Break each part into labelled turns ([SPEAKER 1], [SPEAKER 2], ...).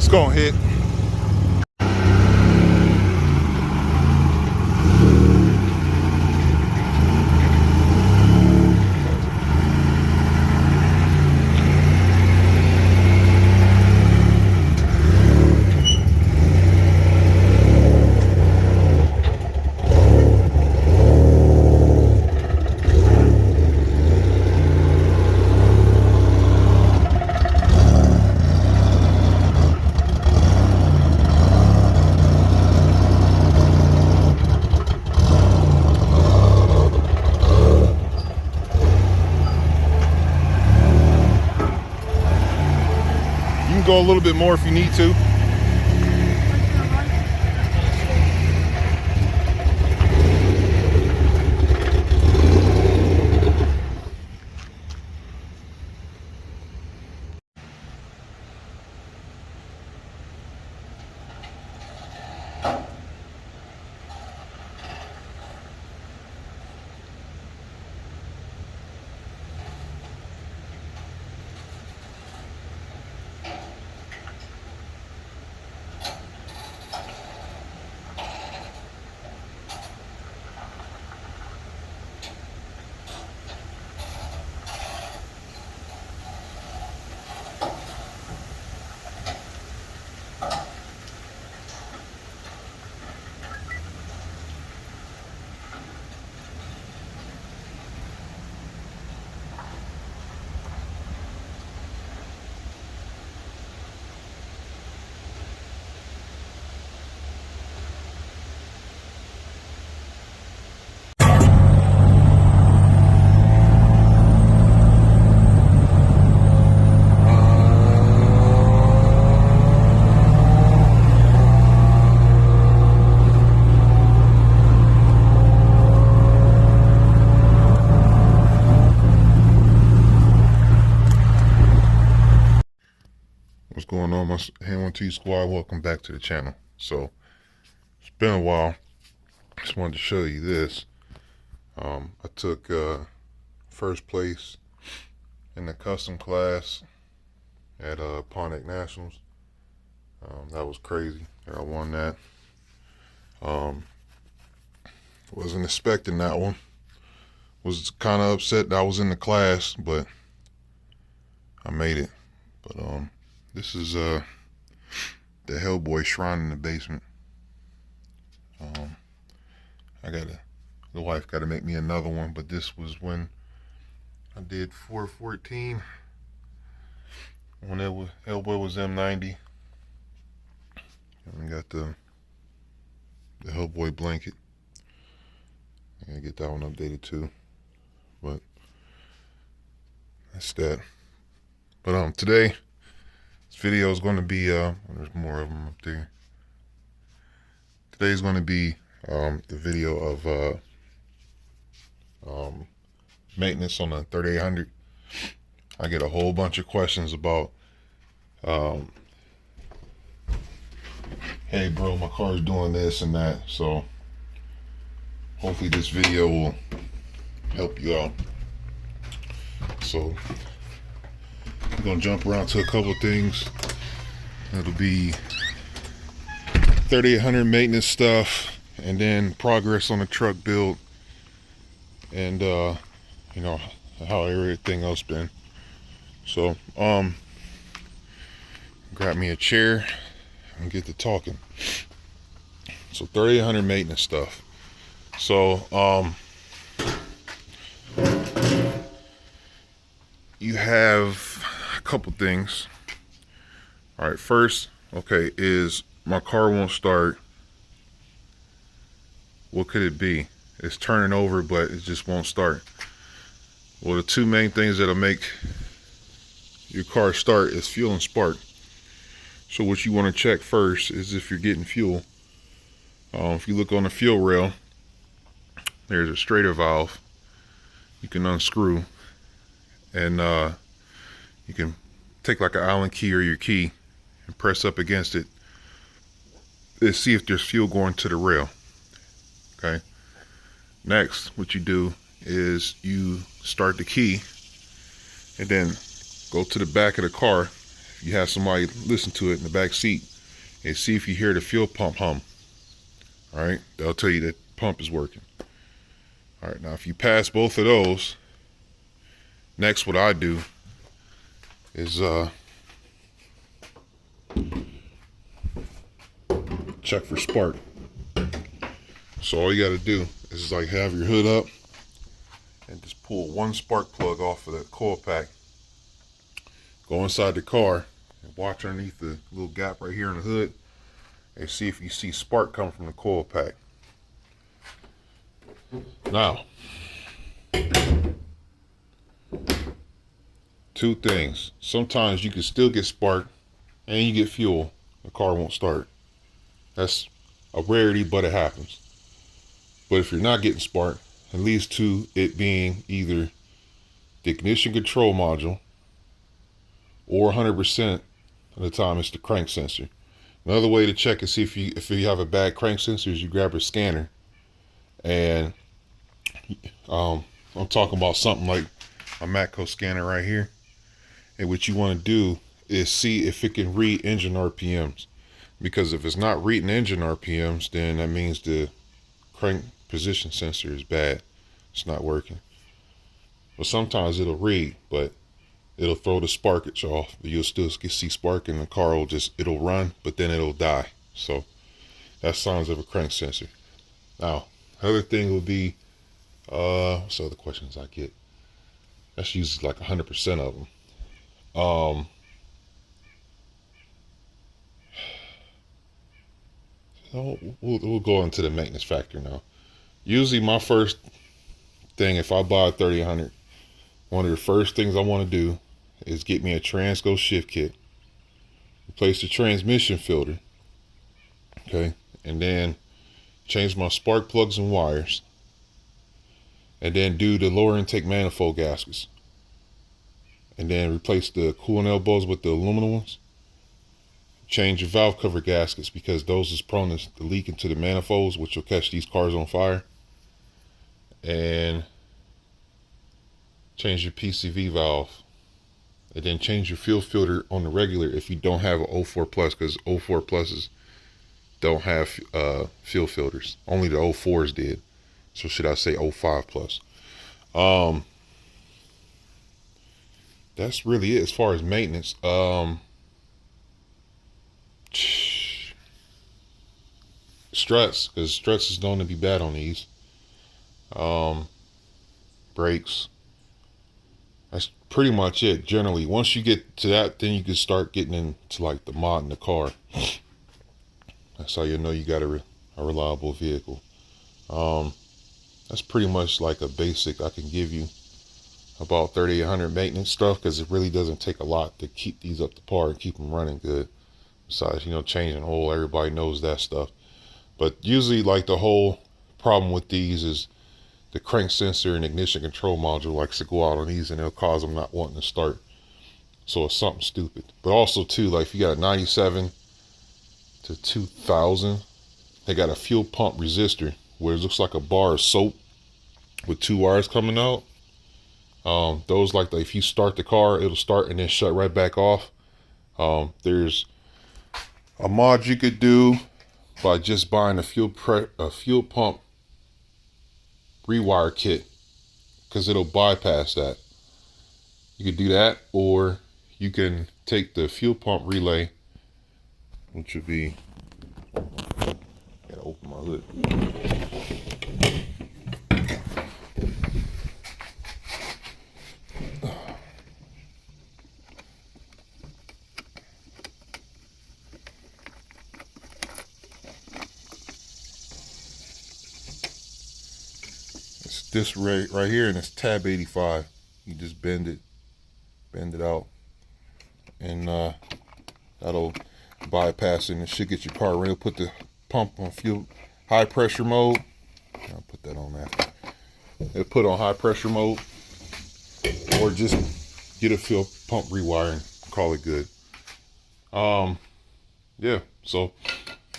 [SPEAKER 1] gonna hit. You can go a little bit more if you need to. What's going on, my Hand 1T squad? Welcome back to the channel. So it's been a while. Just wanted to show you this. I took first place in the custom class at Pontic Nationals. That was crazy. I won that. Wasn't expecting that one. Was kind of upset that I was in the class, but I made it. But this is the Hellboy shrine in the basement. The wife got to make me another one, but this was when I did 414 when Hellboy was M90. And we got the Hellboy blanket. I gotta get that one updated too. But that's that. But today this video is going to be there's more of them up there. Today's going to be the video of maintenance on the 3800. I get a whole bunch of questions about hey bro, my car's doing this and that, so hopefully this video will help you out. So we're gonna jump around to a couple of things. It'll be 3800 maintenance stuff, and then progress on the truck build, and you know, how everything else been. So grab me a chair and get to talking. So 3800 maintenance stuff. So you have a couple things. All right, first, okay, is my car won't start. What could it be? It's turning over, but it just won't start. Well, the two main things that'll make your car start is fuel and spark. So what you want to check first is if you're getting fuel. If you look on the fuel rail, there's a straighter valve you can unscrew, and you can take like an Allen key or your key and press up against it to see if there's fuel going to the rail. Okay. Next, what you do is you start the key and then go to the back of the car. if you have somebody listen to it in the back seat, and see if you hear the fuel pump hum. All right, they'll tell you that pump is working. All right, now if you pass both of those, next what I do is check for spark. So all you got to do is like have your hood up and just pull one spark plug off of that coil pack. Go inside the car and watch underneath the little gap right here in the hood and see if you see spark come from the coil pack. Now, two things. Sometimes you can still get spark and you get fuel. The car won't start. That's a rarity, but it happens. But if you're not getting spark, it leads to it being either the ignition control module, or 100% of the time it's the crank sensor. Another way to check and see if you have a bad crank sensor is you grab a scanner, and I'm talking about something like a Matco scanner right here. And what you want to do is see if it can read engine RPMs, because if it's not reading engine RPMs, then that means the crank position sensor is bad. It's not working. Well, sometimes it'll read, but it'll throw the sparkage off. You'll still see spark, and the car will it'll run, but then it'll die. So that's signs of a crank sensor. Now, other thing will be, what's other questions I get? That's usually like 100% of them. We'll go into the maintenance factor now. Usually my first thing, if I buy a 3000, one of the first things I want to do is get me a Transgo shift kit, replace the transmission filter, okay, and then change my spark plugs and wires, and then do the lower intake manifold gaskets, and then replace the cooling elbows with the aluminum ones. Change your valve cover gaskets, because those is prone to leak into the manifolds, which will catch these cars on fire. And change your PCV valve, and then change your fuel filter on the regular if you don't have an 04 plus, because 04 pluses don't have fuel filters. Only the 04s did. So should I say 05 plus? That's really it as far as maintenance. Struts, because struts is known to be bad on these. Brakes. That's pretty much it generally. Once you get to that, then you can start getting into like the mod in the car. That's how you know you got a reliable vehicle. That's pretty much like a basic I can give you about 3800 maintenance stuff, because it really doesn't take a lot to keep these up to par and keep them running good. Besides, changing oil, everybody knows that stuff. But usually, like, the whole problem with these is the crank sensor and ignition control module likes to go out on these, and it'll cause them not wanting to start. So it's something stupid. But also too, like if you got a 97 to 2000, they got a fuel pump resistor where it looks like a bar of soap with two wires coming out. Those, like, if you start the car, it'll start and then shut right back off. There's a mod you could do by just buying a fuel pump rewire kit, because it'll bypass that. You could do that, or you can take the fuel pump relay, which would be, gotta open my hood. It's this right here, and it's tab 85. You just bend it out, and that'll bypass it, and it should get your car ready. Put the pump on fuel high pressure mode. I'll put that on after. It'll put on high pressure mode, or just get a fuel pump rewire and call it good. Yeah. So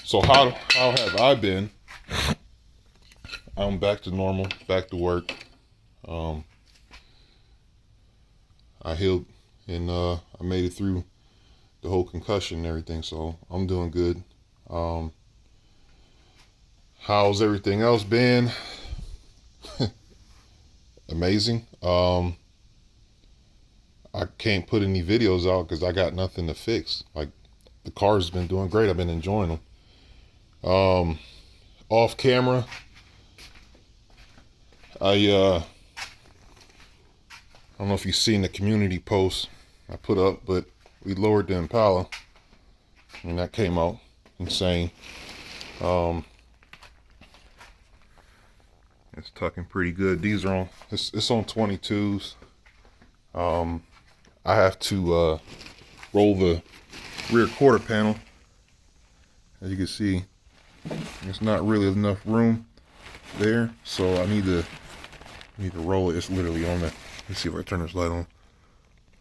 [SPEAKER 1] how have I been? I'm back to normal, back to work. I healed, and I made it through the whole concussion and everything. So I'm doing good. How's everything else been? Amazing. I can't put any videos out because I got nothing to fix. Like, the car's been doing great. I've been enjoying them. Off camera, I don't know if you've seen the community post I put up, but we lowered the Impala, and that came out insane. It's tucking pretty good. These are on, it's on 22s. I have to roll the rear quarter panel. As you can see, there's not really enough room there, so I need to roll it. It's literally on there. Let's see if I turn this light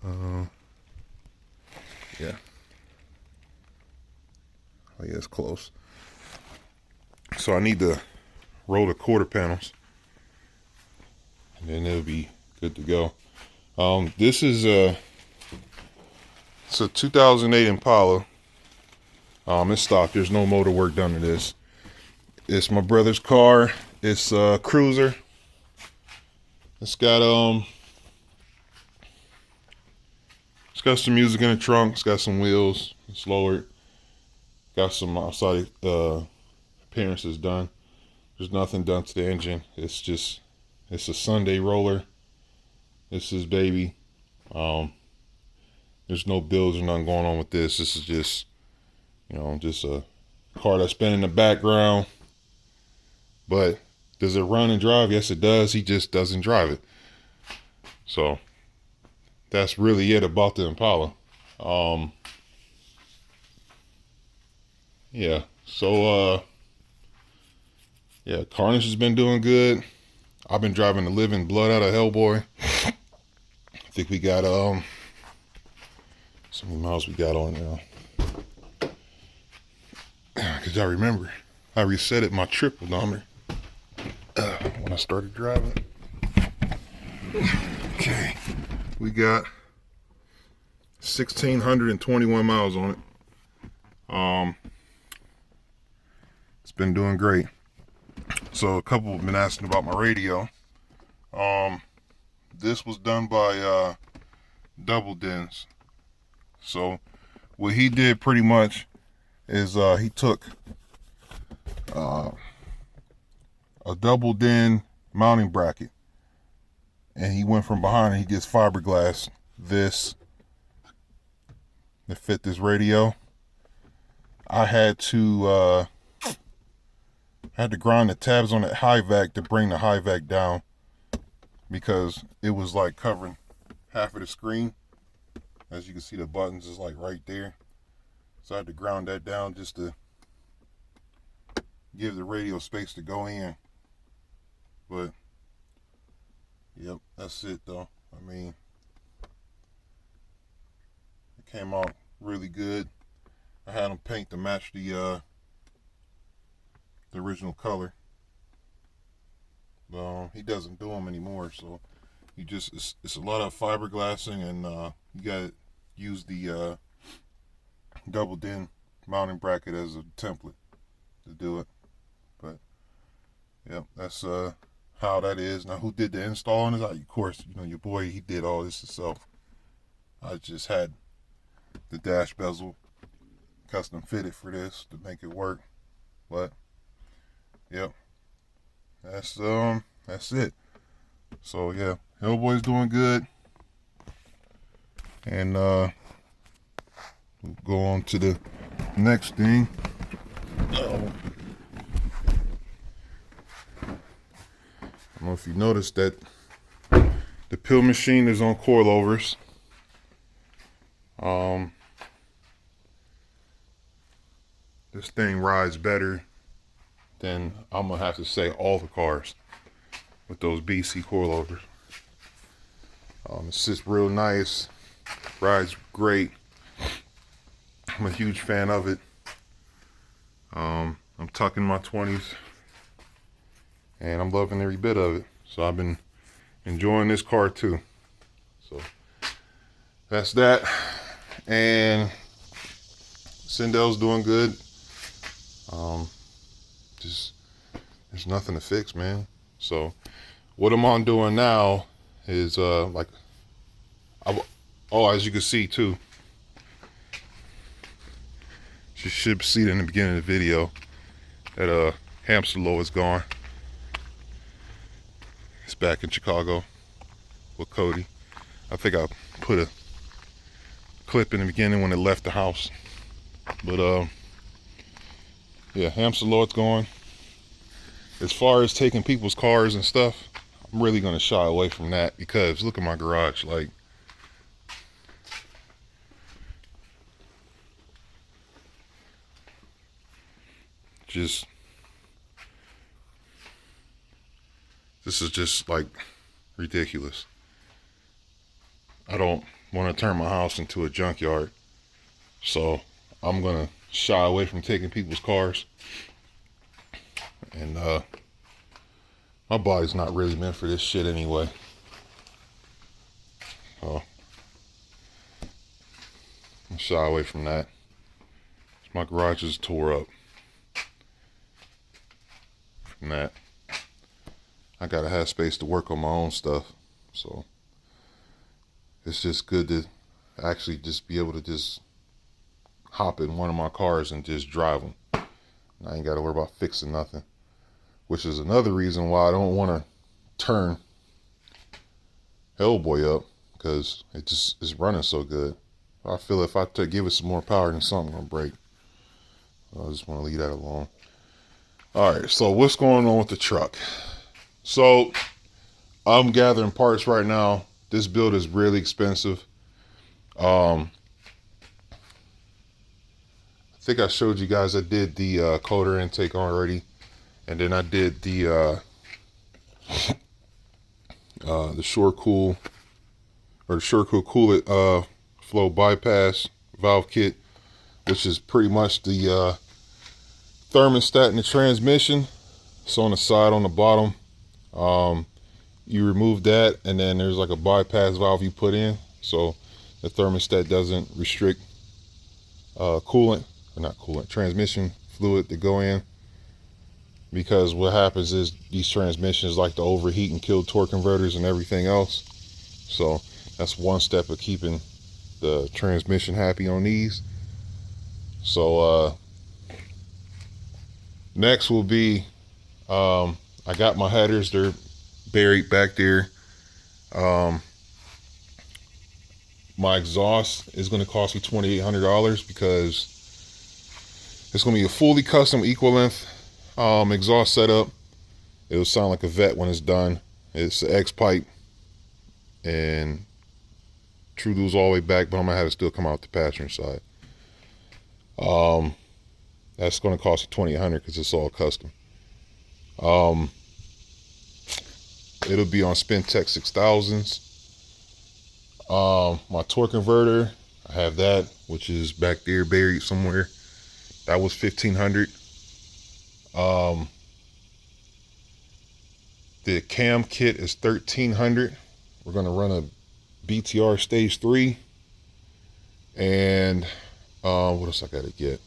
[SPEAKER 1] on. Yeah. Oh yeah, it's close. So I need to roll the quarter panels, and then it'll be good to go. This is it's a 2008 Impala. It's stock. There's no motor work done to this. It's my brother's car. It's a cruiser. It's got some music in the trunk. It's got some wheels. It's lowered. Got some outside appearances done. There's nothing done to the engine. It's a Sunday roller. This is baby. There's no builds or nothing going on with this. This is just, just a car that's been in the background. But does it run and drive? Yes, it does. He just doesn't drive it. So that's really it about the Impala. Yeah. So yeah, Carnage has been doing good. I've been driving the living blood out of Hellboy. I think we got so many miles we got on now. Cause I remember I reset it my trip odometer when I started driving. Okay, we got 1,621 miles on it. It's been doing great. So a couple have been asking about my radio. This was done by Double Dens. So what he did pretty much is he took a Double Den mounting bracket, and he went from behind and he gets fiberglass this to fit this radio. I had to grind the tabs on that high vac to bring the high vac down, because it was like covering half of the screen. As you can see, the buttons is like right there. So I had to ground that down just to give the radio space to go in. But yep, that's it though. I mean, it came out really good. I had him paint to match the original color. He doesn't do them anymore, so you just it's a lot of fiberglassing, and you gotta use the Double Den mounting bracket as a template to do it. But yep, that's how that is. Now, who did the install on it? Of course, your boy, he did all this himself. I just had the dash bezel custom fitted for this to make it work. But yep, that's it. So yeah, Hellboy's doing good, and we'll go on to the next thing. I don't know if you noticed that the pill machine is on coilovers. This thing rides better than, I'm gonna have to say, all the cars with those BC coilovers. It's just real nice, rides great. I'm a huge fan of it. I'm tucking my 20s, and I'm loving every bit of it. So I've been enjoying this car too. So that's that. And Sindel's doing good. Just there's nothing to fix, man. So what I'm on doing now is as you can see too, you should see it in the beginning of the video that hamster low is gone. It's back in Chicago with Cody. I think I put a clip in the beginning when it left the house. But yeah, hamster lord's gone. As far as taking people's cars and stuff, I'm really gonna shy away from that because look at my garage. Like, this is just like ridiculous. I don't want to turn my house into a junkyard, so I'm gonna shy away from taking people's cars. And my body's not really meant for this shit anyway. So I'm shy away from that. My garage is tore up from that. I gotta have space to work on my own stuff, so it's just good to actually just be able to just hop in one of my cars and just drive them. I ain't gotta worry about fixing nothing, which is another reason why I don't want to turn Hellboy up, because it just is running so good. I feel if I give it some more power, then something gonna break. I just want to leave that alone. All right, so what's going on with the truck? So I'm gathering parts right now. This build is really expensive. I think I showed you guys I did the coder intake already, and then I did the SureCool coolant flow bypass valve kit, which is pretty much the thermostat in the transmission. It's on the side on the bottom. You remove that, and then there's like a bypass valve you put in, so the thermostat doesn't restrict transmission fluid to go in, because what happens is these transmissions like to overheat and kill torque converters and everything else. So that's one step of keeping the transmission happy on these. So next will be I got my headers, they're buried back there. My exhaust is going to cost me $2,800 because it's going to be a fully custom equal length exhaust setup. It'll sound like a vet when it's done. It's an X pipe and true duals all the way back, but I'm gonna have it still come out the passenger side. That's going to cost you $2,800 because it's all custom. It'll be on Spintech 6000s. My torque converter, I have that, which is back there buried somewhere. That was $1,500. The cam kit is $1,300. We're gonna run a BTR stage 3, and what else I gotta get?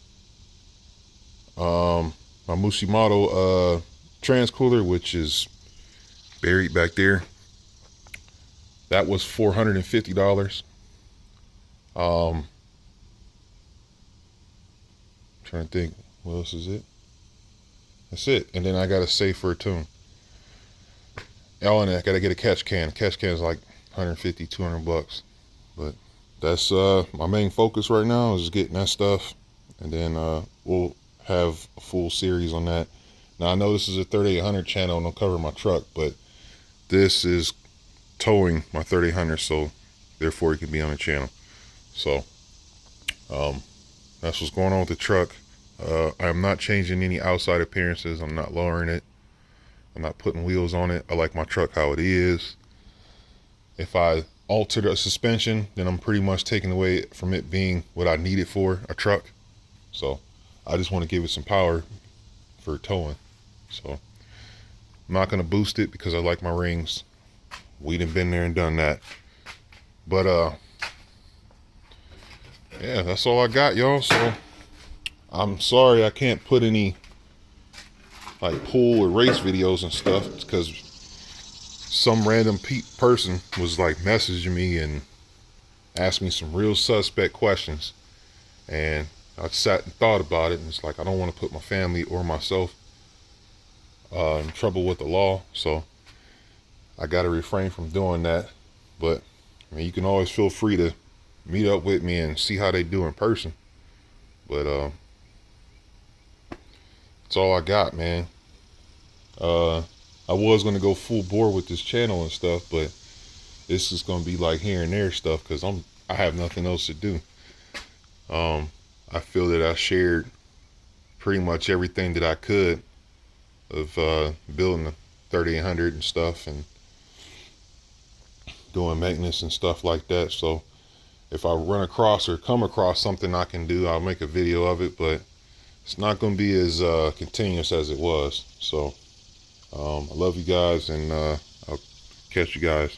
[SPEAKER 1] My Mushimoto transcooler, which is buried back there. That was $450. Trying to think, what else is it? That's it. And then I got to save for a tune. Oh, and I got to get a catch can. Catch can is like $150, $200. But that's my main focus right now, is getting that stuff. And then we'll have a full series on that. Now, I know this is a 3800 channel and I'll cover my truck, but this is towing my 3800, so therefore it can be on the channel. So that's what's going on with the truck. I'm not changing any outside appearances. I'm not lowering it. I'm not putting wheels on it. I like my truck how it is. If I alter the suspension, then I'm pretty much taking away from it being what I need it for, a truck. So I just want to give it some power for towing. So I'm not going to boost it because I like my rings. We done been there and done that. But yeah, that's all I got, y'all. So I'm sorry I can't put any like pool or race videos and stuff because some random person was like messaging me and asked me some real suspect questions, and I sat and thought about it, and it's like I don't want to put my family or myself in trouble with the law, so I got to refrain from doing that. But I mean, you can always feel free to meet up with me and see how they do in person. But that's all I got, man. I was gonna go full bore with this channel and stuff, but this is gonna be like here and there stuff because I have nothing else to do. I feel that I shared pretty much everything that I could of building the 3800 and stuff and doing maintenance and stuff like that. So if I run across or come across something I can do, I'll make a video of it, but it's not going to be as continuous as it was. So I love you guys, and I'll catch you guys.